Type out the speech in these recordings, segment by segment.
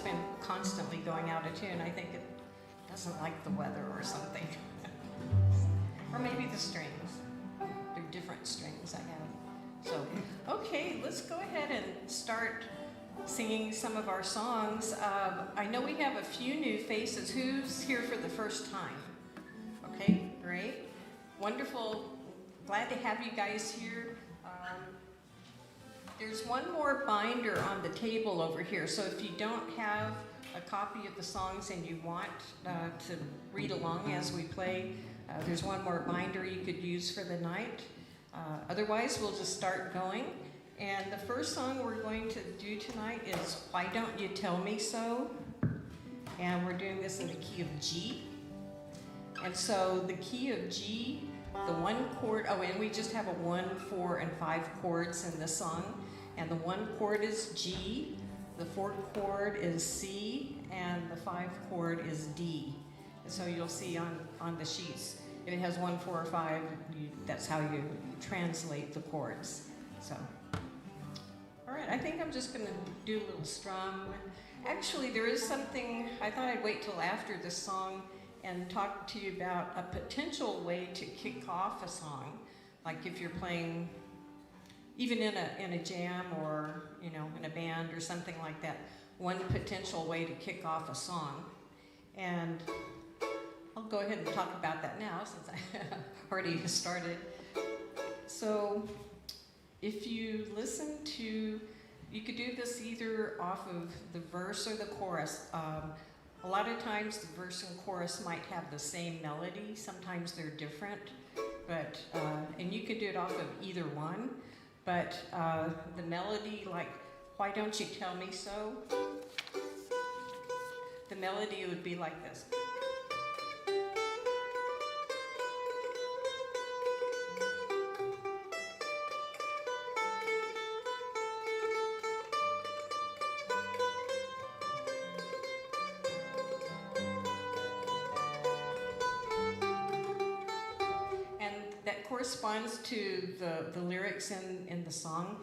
it's been constantly going out of tune. I think it doesn't like the weather or something. Or maybe the strings. They're different strings I have. So, okay, let's go ahead and start singing some of our songs. I know we have a few new faces. Who's here for the first time? Okay, great. Wonderful. Glad to have you guys here. There's one more binder on the table over here, so if you don't have a copy of the songs and you want to read along as we play, there's one more binder you could use for the night. Otherwise, we'll just start going. And the first song we're going to do tonight is Why Don't You Tell Me So? And we're doing this in the key of G. And so the key of G, the one chord, oh, and we just have a 1, 4, and 5 chords in this song. And the 1 chord is G, the 4th chord is C, and the 5th chord is D. And so you'll see on the sheets, if it has 1, 4, or 5, that's how you translate the chords. So, all right, I think I'm just gonna do a little strum. Actually, there is something, I thought I'd wait till after this song and talk to you about a potential way to kick off a song. Like if you're playing, even in a jam or, in a band or something like that, one potential way to kick off a song. And I'll go ahead and talk about that now since I already started. So if you listen to, you could do this either off of the verse or the chorus. A lot of times the verse and chorus might have the same melody. Sometimes they're different, but, and you could do it off of either one. But the melody, like, Why Don't You Tell Me So? The melody would be like this. Corresponds to the lyrics in the song,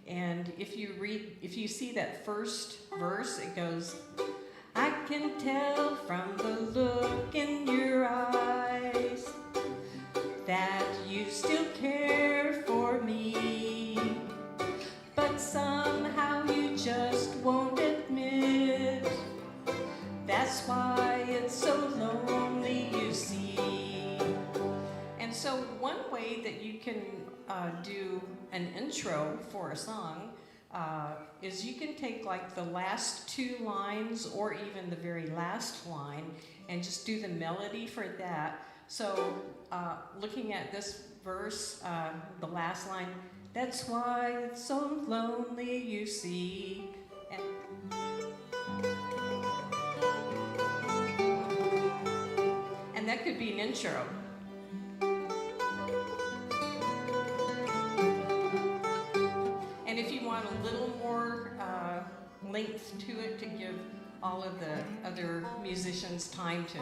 and if you see that first verse, it goes, I can tell from the look in your eyes that you still care for me, but somehow you just won't admit, that's why it's so lonely, you see. So one way that you can do an intro for a song is you can take like the last 2 lines or even the very last line and just do the melody for that. So looking at this verse, the last line, that's why it's so lonely, you see. And that could be an intro. And if you want a little more length to it to give all of the other musicians time to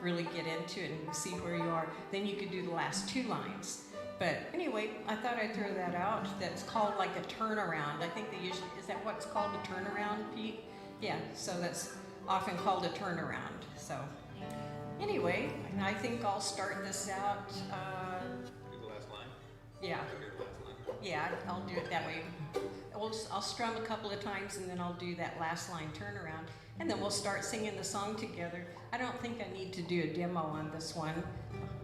really get into it and see where you are, then you could do the last 2 lines. But anyway, I thought I'd throw that out. That's called like a turnaround. I think they usually, is that what's called a turnaround, Pete? Yeah, so that's often called a turnaround. So anyway, I think I'll start this out. Do the last line? Yeah. Yeah, I'll do it that way. I'll strum a couple of times and then I'll do that last line turnaround. And then we'll start singing the song together. I don't think I need to do a demo on this one.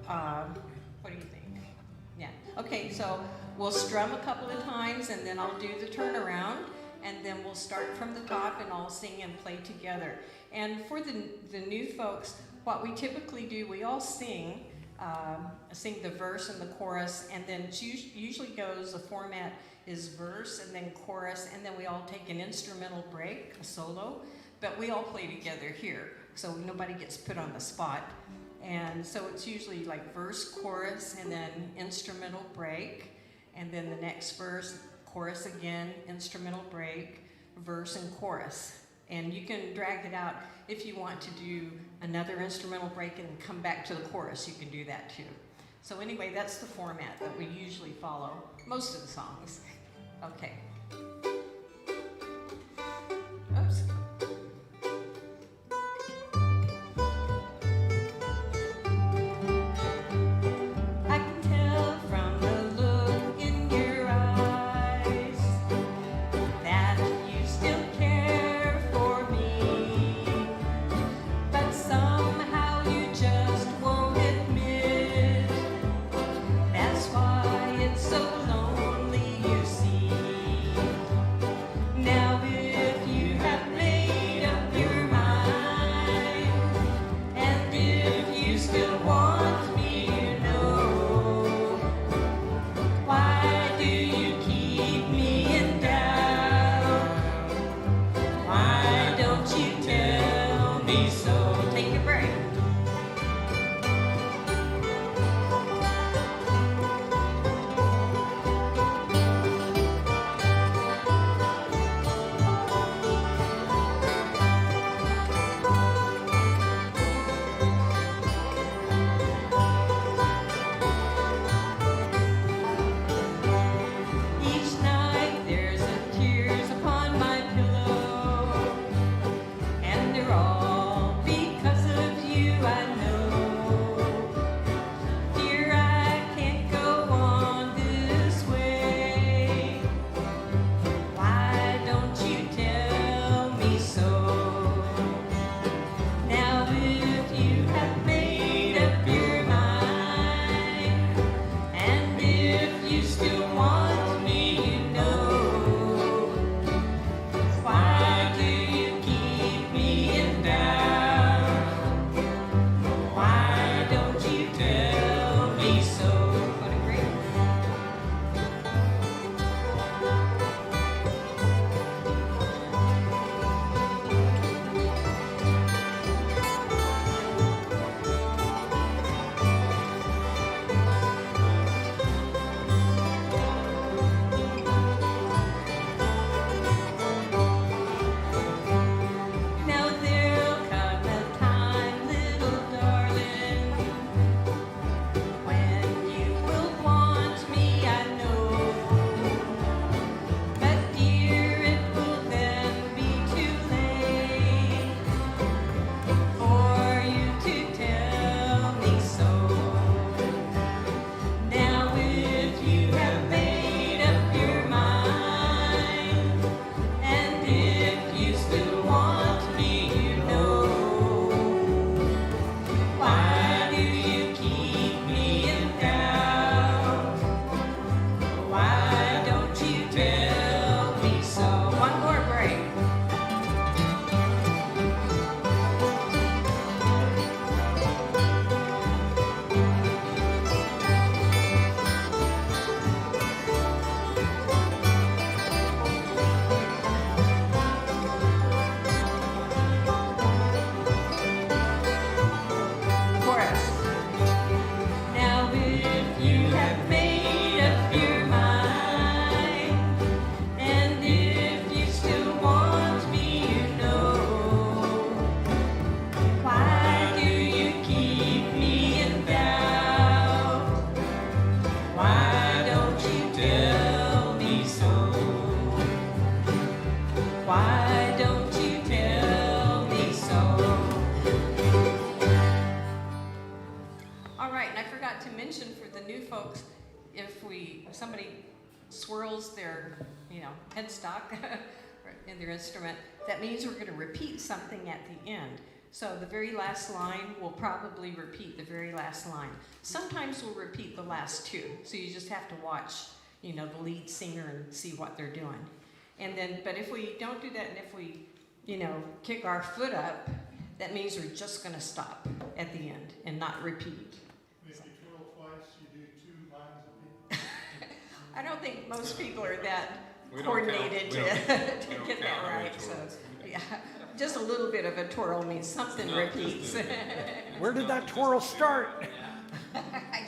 What do you think? Yeah. Okay, so we'll strum a couple of times and then I'll do the turnaround. And then we'll start from the top and I'll sing and play together. And for the new folks, what we typically do, we all sing the verse and the chorus, and then it usually goes, the format is verse and then chorus, and then we all take an instrumental break, a solo, but we all play together here, so nobody gets put on the spot. And so it's usually like verse, chorus, and then instrumental break, and then the next verse, chorus again, instrumental break, verse and chorus. And you can drag it out if you want to do another instrumental break and come back to the chorus, you can do that too. So anyway, that's the format that we usually follow, most of the songs. Okay. Oops. swirls their, headstock in their instrument, that means we're going to repeat something at the end. So the very last line will probably repeat the very last line. Sometimes we'll repeat the last two, so you just have to watch, the lead singer and see what they're doing. And then, but if we don't do that, and if we, kick our foot up, that means we're just going to stop at the end and not repeat. If you twirl twice, you do 2 lines of beat. I don't think most people are that We don't coordinated count- we don't- to we don't get count that how many right. So, twirls. yeah, just a little bit of a twirl means something Not just repeats. a- Where did Not that just twirl a- start? I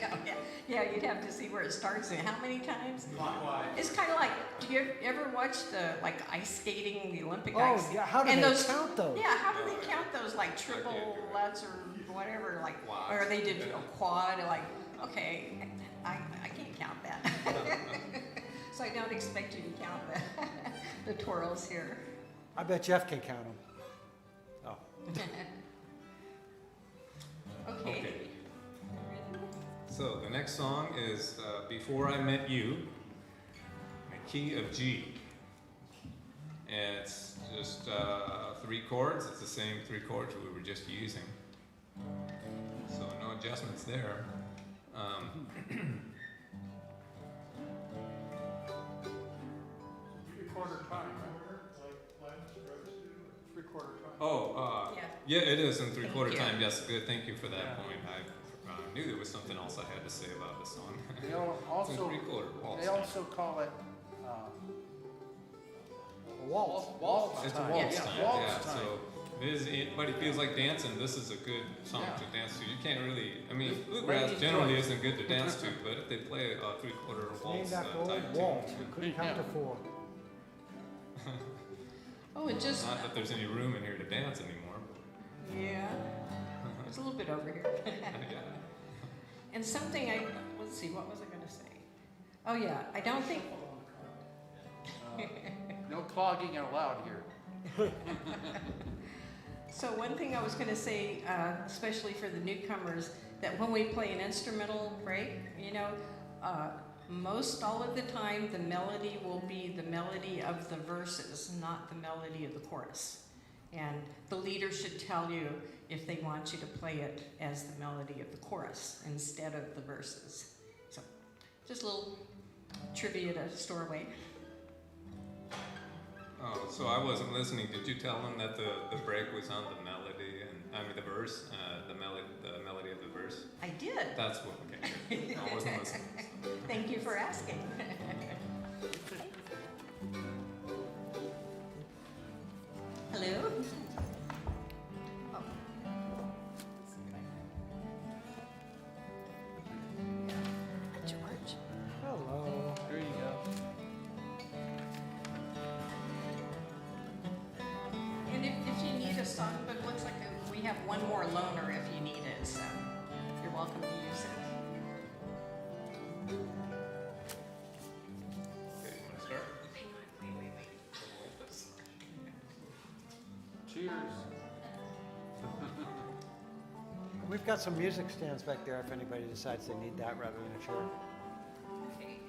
know, yeah. Yeah, you'd have to see where it starts and how many times. Clockwise. It's kind of like, do you ever watch the ice skating, the Olympic Oh, ice? yeah, how do And they those- count those? Yeah, how do they count those, like triple lutz or whatever, like, Quads. or they did a quad, like, okay, I can't count that. So I don't expect you to count the twirls here. I bet Jeff can count them. Oh. Okay. So the next song is Before I Met You, in the key of G. And it's just 3 chords. It's the same 3 chords we were just using. So no adjustments there. 3/4 time, right? Like Lance Rose do, 3/4 time. Oh, Yeah. yeah, it is in 3/4 you. time. Yes, good. Thank you for that Yeah. point. I knew there was something else I had to say about the song. They It's in also, 3/4 waltz they time. also call it, A waltz. waltz It's a time. waltz Yeah, time, waltz yeah. time. So if anybody feels like dancing, this is a good song Yeah. to dance to. You can't really, bluegrass Ladies' generally choice. isn't good to dance to, but if they play a 3/4 Named waltz after old type waltz. tune, We couldn't count to 4. Oh, it just, not that there's any room in here to dance anymore. yeah, it's a little bit over here. Yeah. And something let's see, what was I gonna say? Oh yeah, I don't think, No clogging allowed here. so one thing I was gonna say, especially for the newcomers, that when we play an instrumental break, most all of the time, the melody will be the melody of the verses, not the melody of the chorus. And the leader should tell you if they want you to play it as the melody of the chorus instead of the verses. So, just a little trivia to store away. Oh, so I wasn't listening. Did you tell them that the break was on the melody and the verse, the melody of the verse? I did. That's what. Okay. I wasn't listening. Thank you for asking. Hello? Oh. George? Hello. There you go. And if you need a songbook, looks like we have one more loaner if you need it, so you're welcome to use it. Okay, you want to start? Hang on, wait. Cheers. We've got some music stands back there if anybody decides they need that rather than a chair. Okay.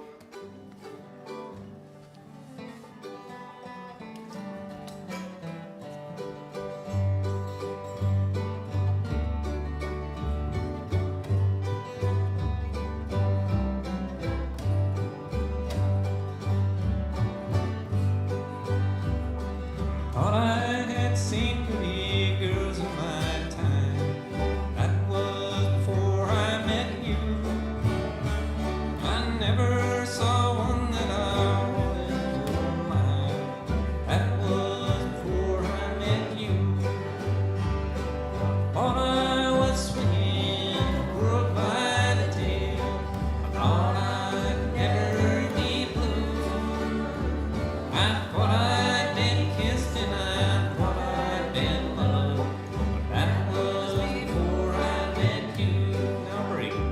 Thought I had seen pretty girls in my time. That was before I met you. I never saw one that I wanted mine. That was before I met you. Thought I was swinging the world by the tail. I thought I'd never be blue. I thought I'd been kissed and I thought I'd been loved, but that was before I met you. Now breathe.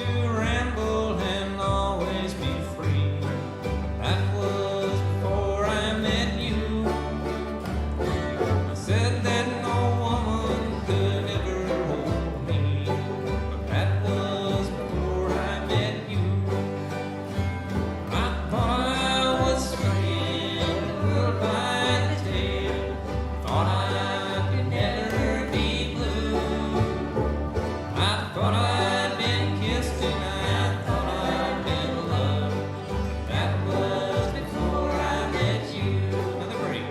to ramble and always be free. That was before I met you. I said that no woman could ever hold me, but that was before I met you. I thought I was swinging the world by the tail. Thought I could never be blue. I thought I'd been kissed and I thought I'd been loved. That was before I met you. Another break.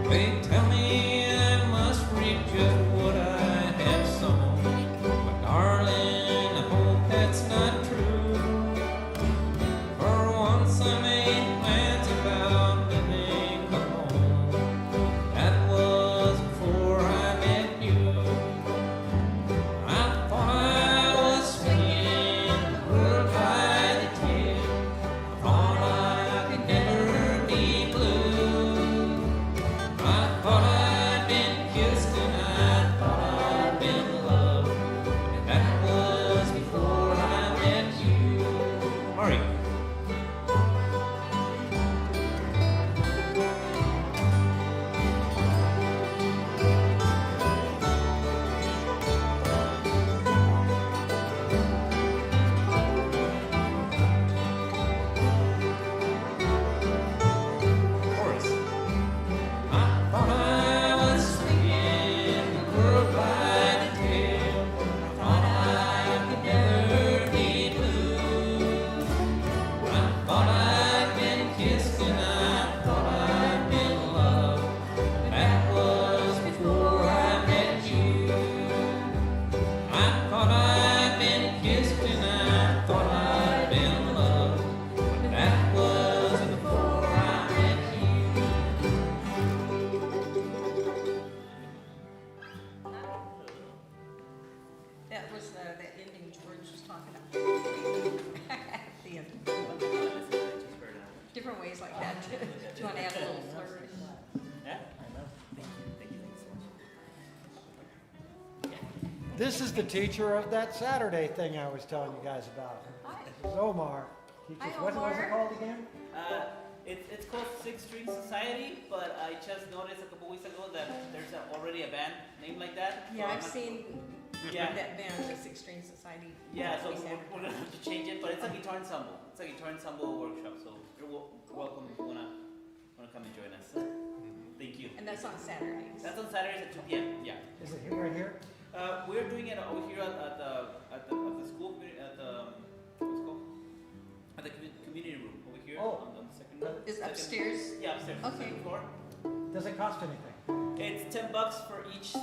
They tell me I must reap just what I have sown. But darling, I hope that's not true. For once I made plans about living alone. That was before I met you. I thought I was swinging the world by the tail. I thought I could never be blue. I thought I'd been kissed and I thought I'd been loved. And that was before I met you. Murray. Chorus. I thought I was swinging the world by the tail. I thought I could never be blue. I thought I'd been kissed and I thought I'd been loved. That was before I met you. I thought I'd been kissed and I thought I'd been loved. That was before I met you. That was that ending George was talking about. The end. Different ways like that. Do you want to add a little flourish? This is the teacher of that Saturday thing I was telling you guys about. Hi. This is Omar. Teaches, Hi, what was it Omar. called again? It's called Six String Society, but I just noticed a couple weeks ago that there's already a band named like that. Yeah, So I've I'm- seen Yeah. that band, the Six String Society. Yeah, so Every Saturday. we're gonna have to change it, but it's a guitar ensemble. It's a guitar ensemble workshop, so you're welcome if you wanna come and join us. Thank you. And that's on Saturdays. That's on Saturdays at 2 p.m. Yeah. Is it here, right here? We're doing it over here at the school at the what's it called? At the community room over here Oh. on the second. Is second- upstairs? Yeah, upstairs. Okay. Second floor. Does it cost anything? It's $10 for each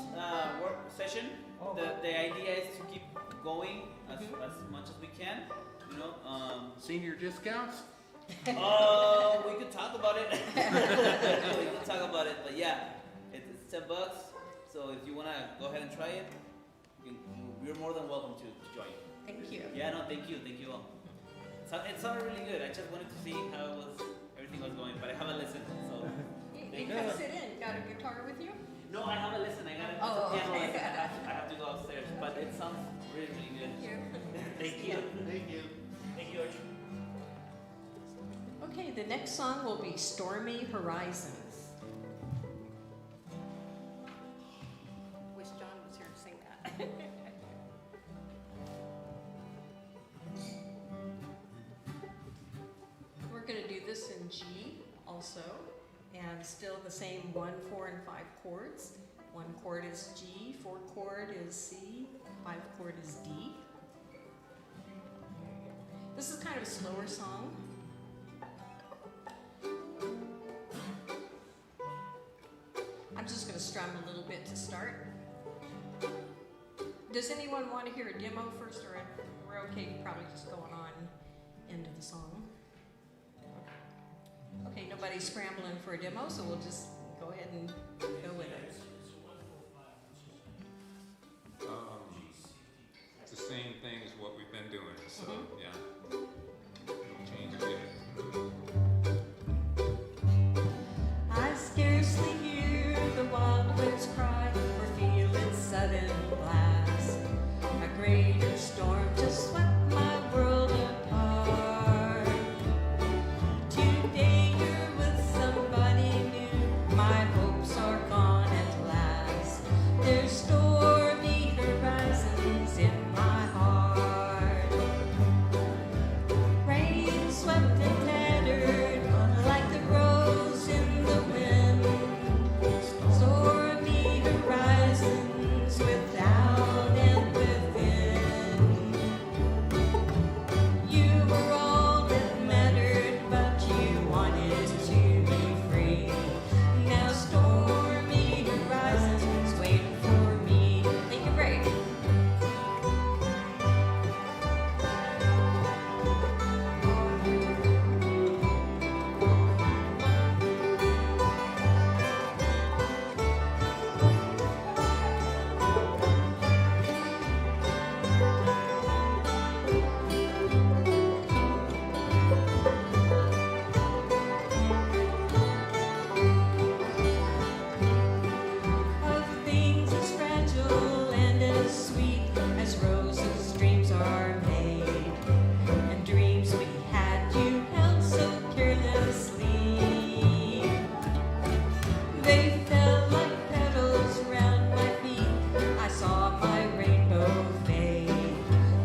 work session. Oh. The idea is to keep going as Mhm. as much as we can. You know. Senior discounts? We could talk about it. We could talk about it, but yeah, it's $10. So if you wanna go ahead and try it, you're more than welcome to join. Thank you. Yeah, no, thank you all. It sounded really good. I just wanted to see how everything was going, but I haven't listened. So You can sit in. Got a guitar with you? no, I haven't listened. I got it. Oh, piano okay. lesson. I have to go upstairs, but it sounds really, really good. Thank you. Thank you. Thank you. Thank you, Archie. Okay, the next song will be Stormy Horizons. Wish John was here to sing that. We're going to do this in G also, and still the same 1, 4, and 5 chords. 1 chord is G, 4 chord is C, 5 chord is D. This is kind of a slower song. I'm just going to strum a little bit to start. Does anyone want to hear a demo first, or we're okay probably just going on into the song? Okay, nobody's scrambling for a demo, so we'll just go ahead and go with it. so Mhm. yeah. No changes yet. I scarcely hear the wild winds cry or feel its sudden blast. A greater storm just swept my world apart. Today you're with somebody new. My hopes are gone at last. There's stormy horizons in my heart. Rain swept and tattered like the rose in the wind. Stormy horizons without and within. You were all that mattered, but you wanted to be free. Now stormy horizons wait for me. Take a break. Of things as fragile and as sweet as roses, dreams are made. And dreams we had you held so carelessly. They fell like petals round my feet. I saw my rainbow fade.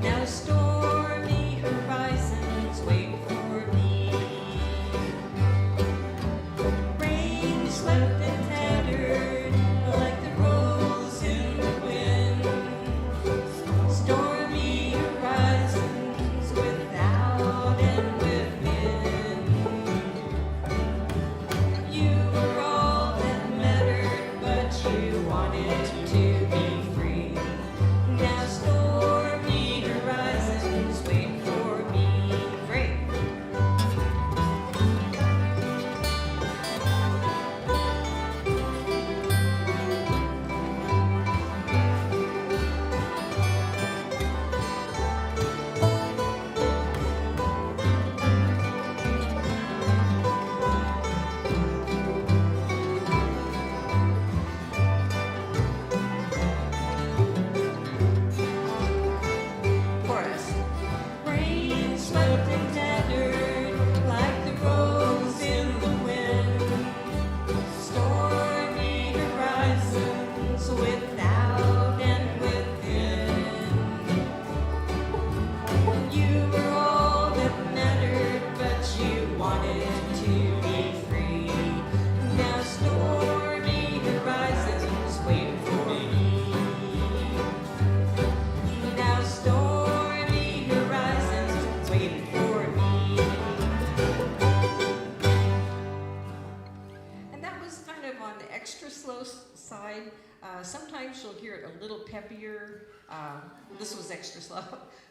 Now stormy horizons wait for me. Rain swept and tattered like the rose in the wind. Stormy horizons without and within. You were all that mattered, but you wanted to be free. Now stormy horizons wait for me. Great. Chorus. Rain swept and tattered like the rose in the wind. Stormy horizons without and within. You were all that mattered, but you wanted to be free. Now stormy horizons wait for me. Now stormy horizons wait for me. And that was kind of on the extra slow side. Sometimes you'll hear it a little peppier. This was extra slow.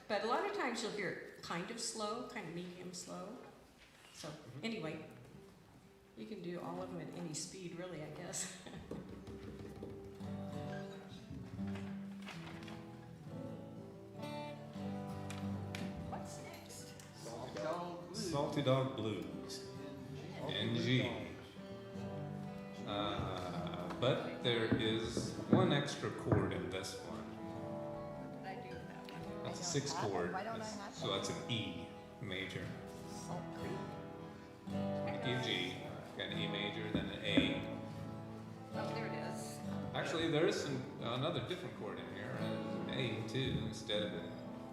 But a lot of times you'll hear it kind of slow, kind of medium slow. So anyway, you can do all of them at any speed, really, I guess. What's next? Salty Dog Blues, NG. But there is one extra chord in this one. I do that one. That's a 6 chord. So that's an E major. G, got an E major, then an A. Oh, there it is. Actually, there is another different chord in here, an A too, instead of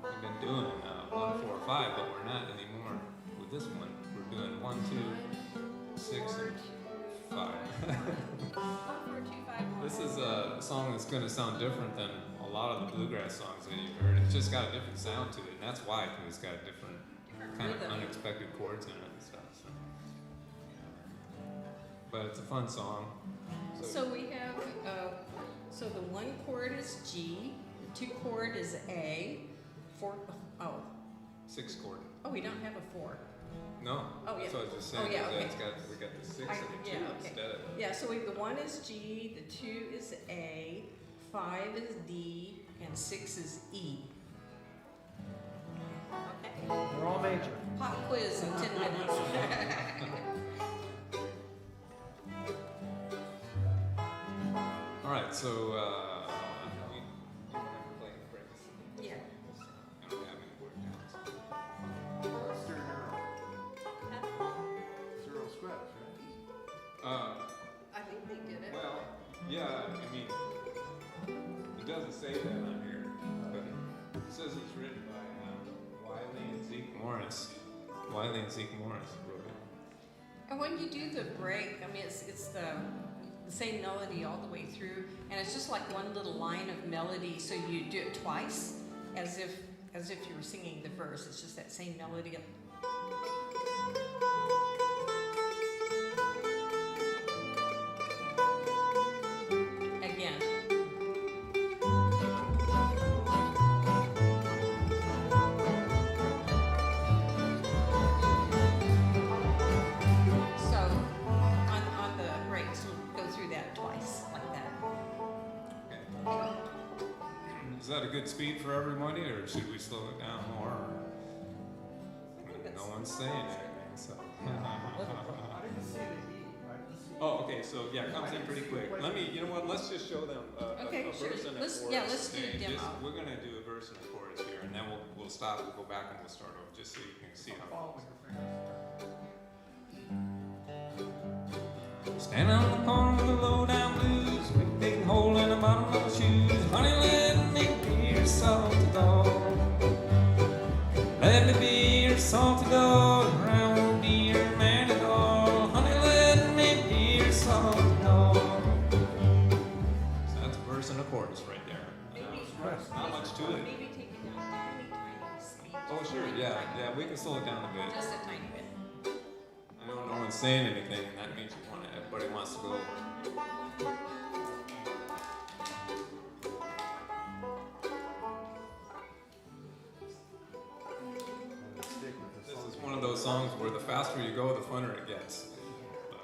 we've been doing 1, 4, 5, but we're not anymore with this one. We're doing 1, 2, 6, and 5. 1, 4, 2, 5, 1. This is a song that's going to sound different than a lot of the bluegrass songs that you've heard. It's just got a different sound to it, and that's why, because it's got a different kind of rhythm. unexpected chords in it and stuff. So. But it's a fun song. So we have, so the 1 chord is G, the 2 chord is A, 4, 6 chord. oh, we don't have a 4. No. Oh, yeah. So I was just saying Oh, yeah, that okay. we got the 6 and the 2 yeah, okay. instead of. Yeah, so the 1 is G, the 2 is A, 5 is D, and 6 is E. Okay? pop quiz in 10 minutes. All right, so we have to play the breaks. Yeah. I don't have any word counts. Zero scratch, right? I think they did it. Well, yeah, I mean, it doesn't say that on here, but it says it's written by Wiley and Zeke Morris. Wiley and Zeke Morris wrote it. And when you do the break, I mean, it's the same melody all the way through, and it's just like one little line of melody. So you do it twice, as if you were singing the verse. It's just that same melody. Again. So on the breaks, we'll go through that twice, like that. Okay. Is that a good speed for everybody, or should we slow it down more? No one's saying anything, so. I didn't see the E. I didn't see. Oh, okay, so yeah, it comes in pretty quick. Let me, you know what, let's just show them a Okay, sure. verse and a Let's- chorus. yeah, let's do a and demo. We're gonna do a verse and a chorus here, and then we'll stop, we'll go back and we'll start over, just so you can see how it Following goes. your fingers. Stand on the corner with the low down blues, big big hole in the bottom of my shoes. Honey, let me be your salty dog. Let me be your salty dog, or I won't be your man at all. Honey, let me be your salty dog. So that's a verse and a chorus right there. Not much to it. Maybe take it down tiny, tiny speed. Oh, sure, yeah, we can slow it down a bit. Just a tiny bit. I know no one's saying anything, and that means everybody wants to go. This is one of those songs where the faster you go, the funner it gets.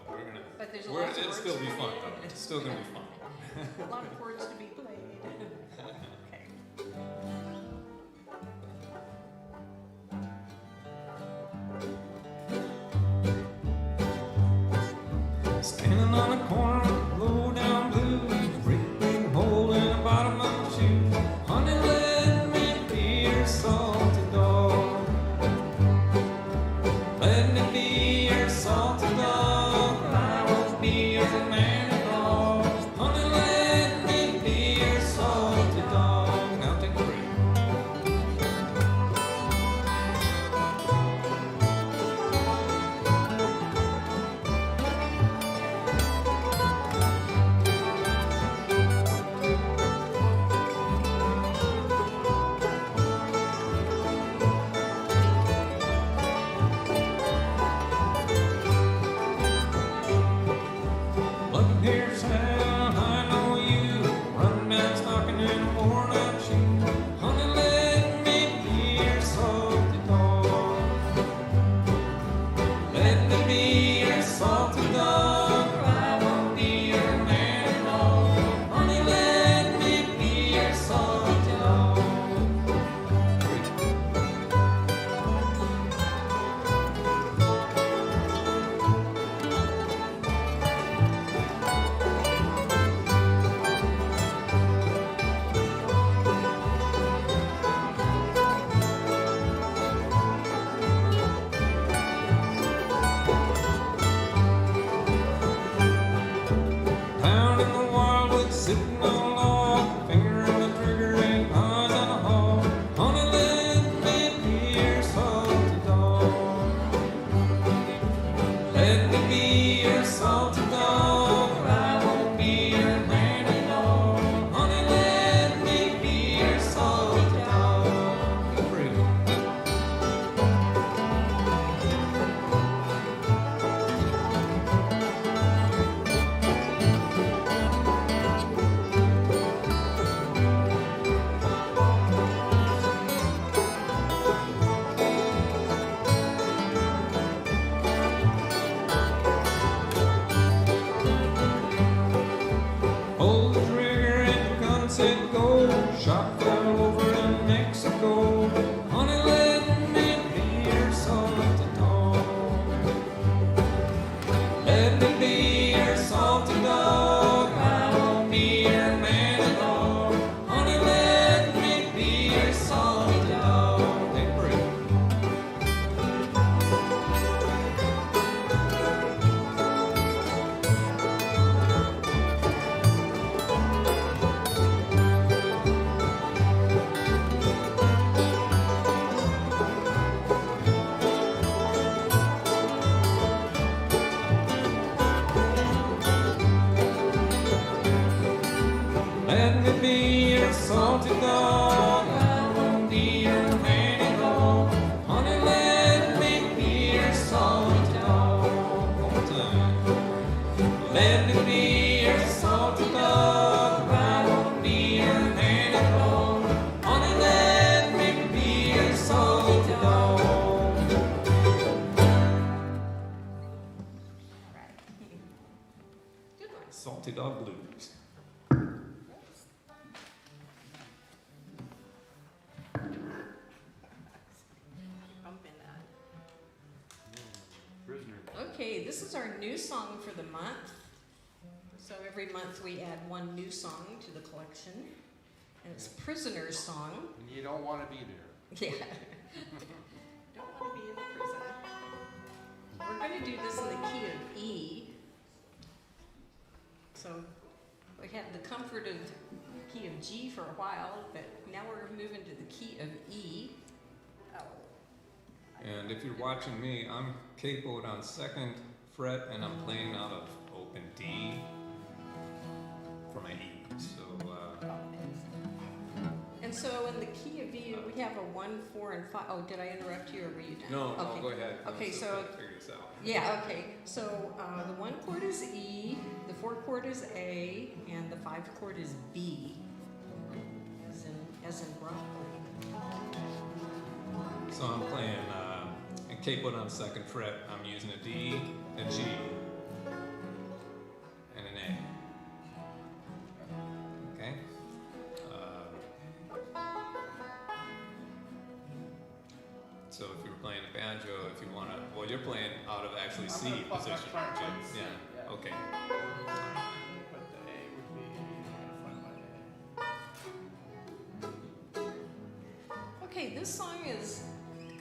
But But there's we're lots of it'll words still to be be fun in. though. It's still gonna be fun. A lot of chords to be played. Okay. Standing on a corner, low down blues, great big hole in the bottom of my shoes. Honey, let me be your salty dog. Let me be your salty dog, or I won't be your man at all. Honey, let me be your salty dog. Now take a break. Look here, Sam, I know you. Run down stocking in a worn out shoe. Honey, let me be your salty dog. Let me be your salty dog, or I won't be your man at all. Honey, let me be your salty dog. Down in the wildwood, sitting on a log, finger on the trigger and eyes on a hog. Honey, let me be your salty dog. Let me be your salty dog, or I won't be your man at all. Honey, let me be your salty dog. Free. Pulled the trigger and the gun said go. Shot fell over in Mexico. Honey, let me be your salty salty dog. I won't be your handy dog. Honey, let me be your salty dog. One more time. Let me be your salty dog. I won't be your handy dog. Honey, let me be your salty dog. All right. Good one. Salty Dog Blues. Bump in that. Prisoner. Okay, this is our new song for the month. So every month we add one new song to the collection. And it's Prisoner's Song. And you don't want to be there. Yeah. Don't want to be in the prison. We're going to do this in the key of E. So we had the comfort of the key of G for a while, but now we're moving to the key of E. Oh. And if you're watching me, I'm capoed on 2nd fret and I'm playing out of open D for my E. So, And so in the key of E, we have a 1, 4, and 5. Oh, did I interrupt you or were you done? no, Okay. go ahead. Okay, Let's so- figure this out. Yeah, okay. So the 1 chord is E, the 4 chord is A, and the 5 chord is B, as in broccoli. So I'm playing capoed on 2nd fret. I'm using a D, a G, and an A. Okay? So if you were playing a banjo, if you want to, well, you're playing out of actually C I'm position. trying to right? find C, Yeah, yeah. okay. But the A would be, I'm gonna find my A. Okay, this song is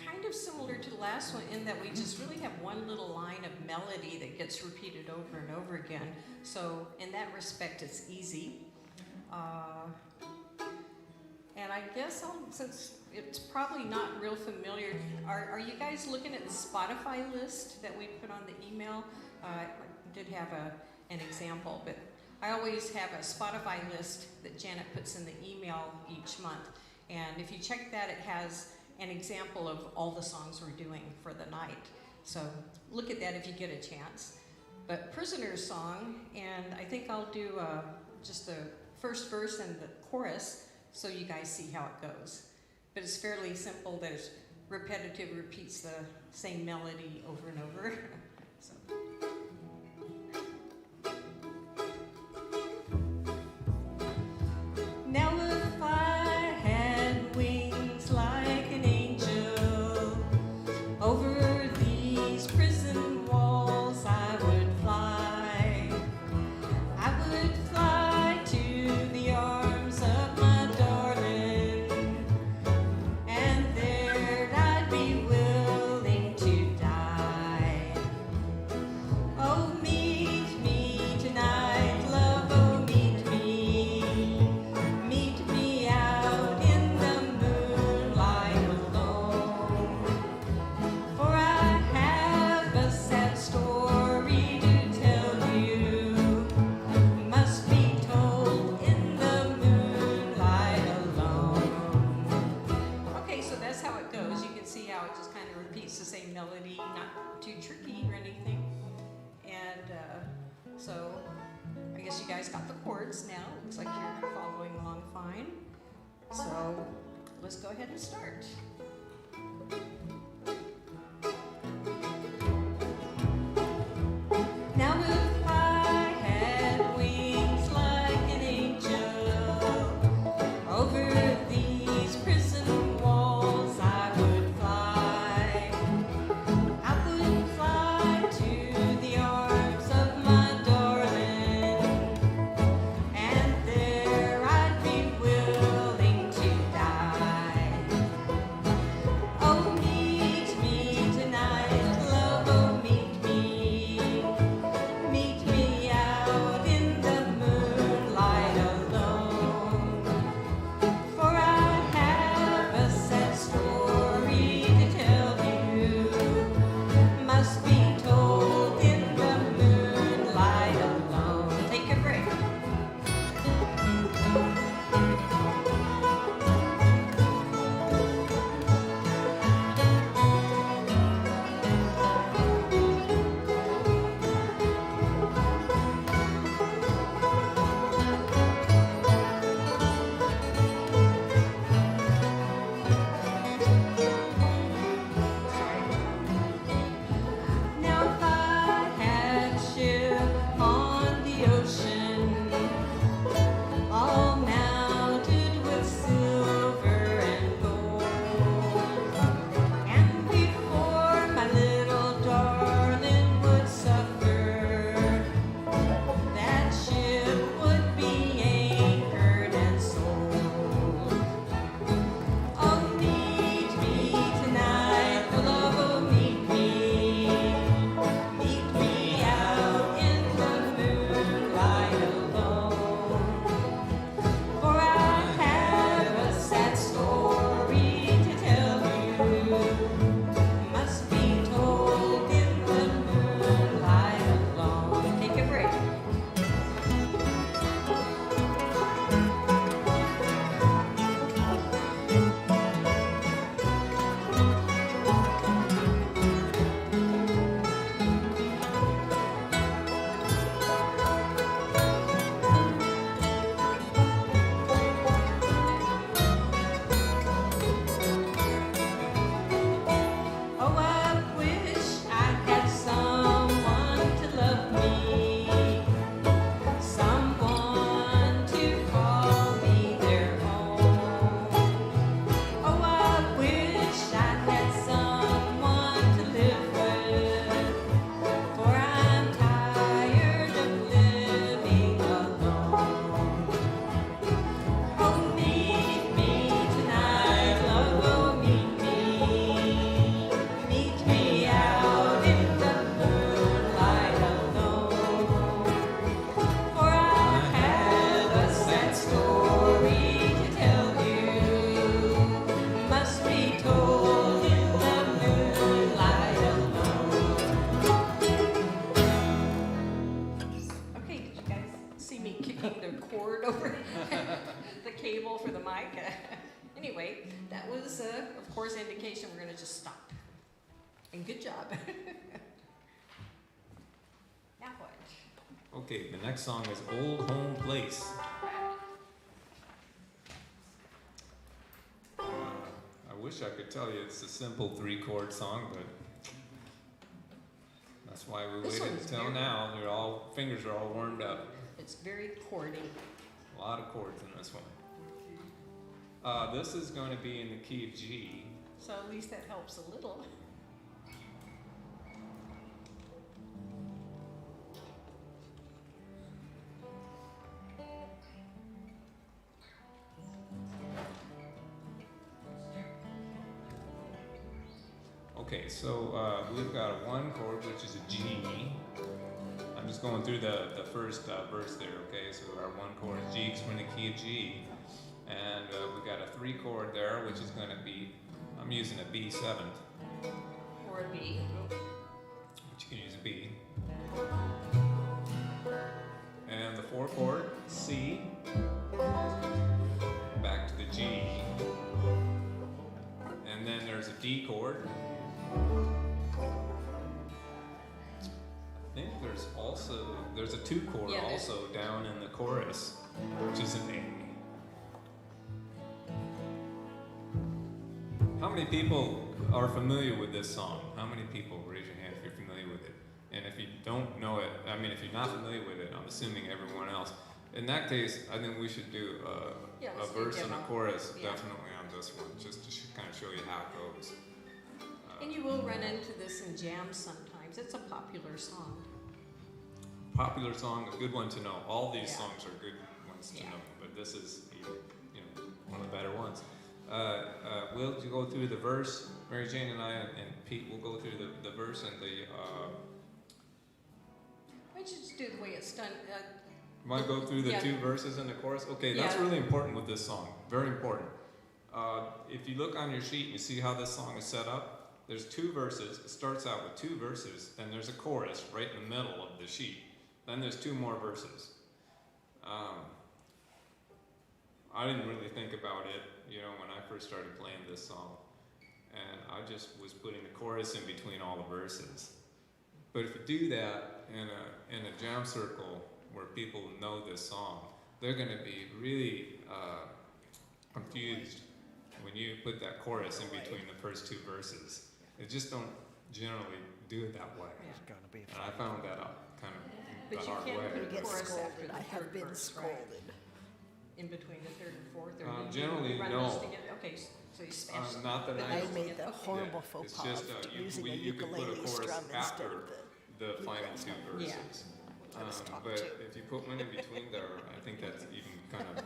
kind of similar to the last one in that we just really have one little line of melody that gets repeated over and over again. So in that respect, it's easy. And I guess since it's probably not real familiar, are you guys looking at the Spotify list that we put on the email? I did have an example, but I always have a Spotify list that Janet puts in the email each month. And if you check that, it has an example of all the songs we're doing for the night. So look at that if you get a chance. But Prisoner's Song, and I think I'll do just the first verse and the chorus so you guys see how it goes. But it's fairly simple. There's repetitive, repeats the same melody over and over. So. Now if I had wings like an angel, over these prison walls I would fly. I would fly to the arms of my darling, and there I'd be willing to die. Oh, meet me tonight, love, oh, meet me out in the moonlight alone. For I have a sad story to tell you, must be told in the moonlight alone. Okay, so that's how it goes. You can see how it just kind of repeats the same melody, not too tricky or anything. And so I guess you guys got the chords now. Looks like you're following along fine. So let's go ahead and start. Now if I had wings like an angel, over these prison walls I would fly. I would fly to the arms of my darling, and there I'd be willing to die. Anyway, that was, of course, indication we're gonna just stop. And good job. Now what? Okay, the next song is Old Home Place. I wish I could tell you it's a simple 3-chord song, but that's why we This waited one's until very- now. Fingers are all warmed up. It's very chordy. A lot of chords in this one. This is going to be in the key of G. So at least that helps a little. Okay, so we've got a 1 chord, which is a G. I'm just going through the first verse there, okay? So our 1 chord is G, because we're in the key of G. And we've got a 3 chord there, which is going to be, I'm using a B7, Or a B. but you can use a B. And the 4 chord, C, back to the G. And then there's a D chord. I think there's a 2 chord Yeah, there's- also down in the chorus, which is an A. How many people are familiar with this song? How many people, raise your hand if you're familiar with it? And if you don't know it, I mean, if you're not familiar with it, I'm assuming everyone else. In that case, I think we should do Yeah, a let's do verse and a demo. chorus Yeah. definitely on this one, just to kind of show you how it goes. And you will run into this in jams sometimes. It's a popular song. Popular song, a good one to know. All these Yeah. songs are good ones to Yeah. know, but this is, one of the better ones. We'll go through the verse. Mary Jane and I and Pete will go through the verse and the. Why don't you just do the way it's done? Want to go through the Yeah. 2 verses and the chorus? Okay, that's Yeah. really important with this song. Very important. If you look on your sheet and you see how this song is set up, there's 2 verses. It starts out with 2 verses, then there's a chorus right in the middle of the sheet. Then there's 2 more verses. I didn't really think about it, when I first started playing this song. And I just was putting the chorus in between all the verses. But if you do that in a jam circle where people know this song, they're going to be really confused when you put that chorus in between the first 2 verses. They just don't generally do it that way. Yeah. It's gonna be And I found that out kind of But the you hard can't way. put a Get chorus after scolded. the I have third been verse, right? scolded. In between the 3rd and 4th? Or do you Generally, run no. those together? Okay, so you smash them. Not that But I I those made get- the okay. horrible Yeah, faux it's pas just, of you- using a you could put a ukulele chorus strum instead after of the final 2 Yeah. verses. I was taught But to. if you put one in between there, I think that's even kind of,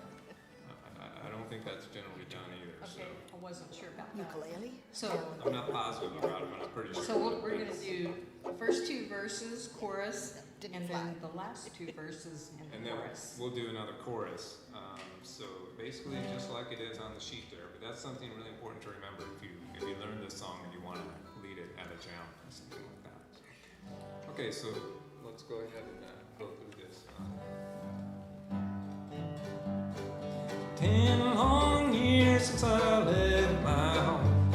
I don't think that's generally done either. Okay, I wasn't sure about that. Ukulele? So, I'm not positive about it, but I'm pretty sure. so we're gonna do the first 2 verses, chorus, Didn't and fly. then the last 2 verses and And the then chorus. we'll do another chorus. So basically just like it is on the sheet there, but that's something really important to remember if you learn this song and you want to lead it at a jam or something like that. So. Okay, so let's go ahead and go through this. 10 long years since I left my home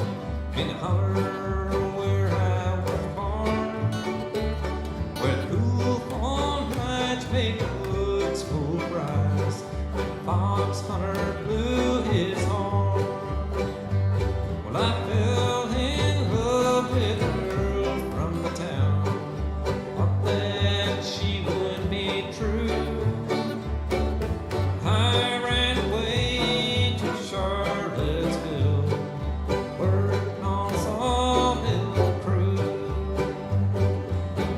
in the holler where I was born, where the cool fall nights make the woods go rise, and fox hunter blew his horn. Well, I fell in love with a girl from the town, thought that she would be true. I ran away to Charlottesville, worked on sawmill crew.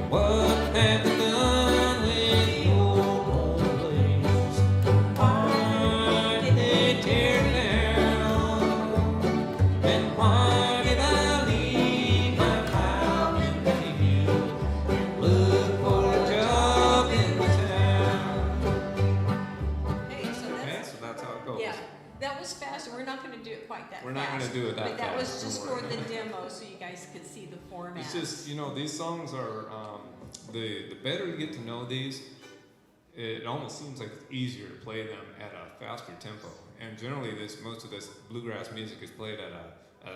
What have they done with the old home place? Why did they tear it down? And why did I leave my cow in Bayview and look for a job in the town? Hey, so Okay, that's, so that's how it goes. yeah, that was fast. We're not gonna do it quite that fast. We're not gonna do it that But that was fast, just don't for worry. the demo, so you guys could see the format. It's just, these songs are, the better you get to know these, it almost seems like it's easier to play them at a faster tempo. And generally, most of this bluegrass music is played at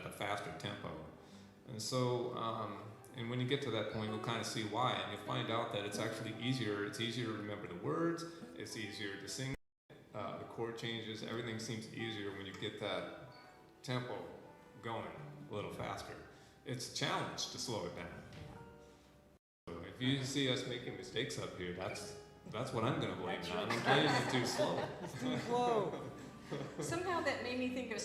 a faster tempo. And so, and when you get to that point, you'll kind of see why, and you'll find out that it's actually easier. It's easier to remember the words. It's easier to sing. The chord changes. Everything seems easier when you get that tempo going a little faster. It's a challenge to slow it down. So if you see us making mistakes up here, that's what I'm going to blame it on. I'm playing it too slow. It's too slow. Somehow that made me think of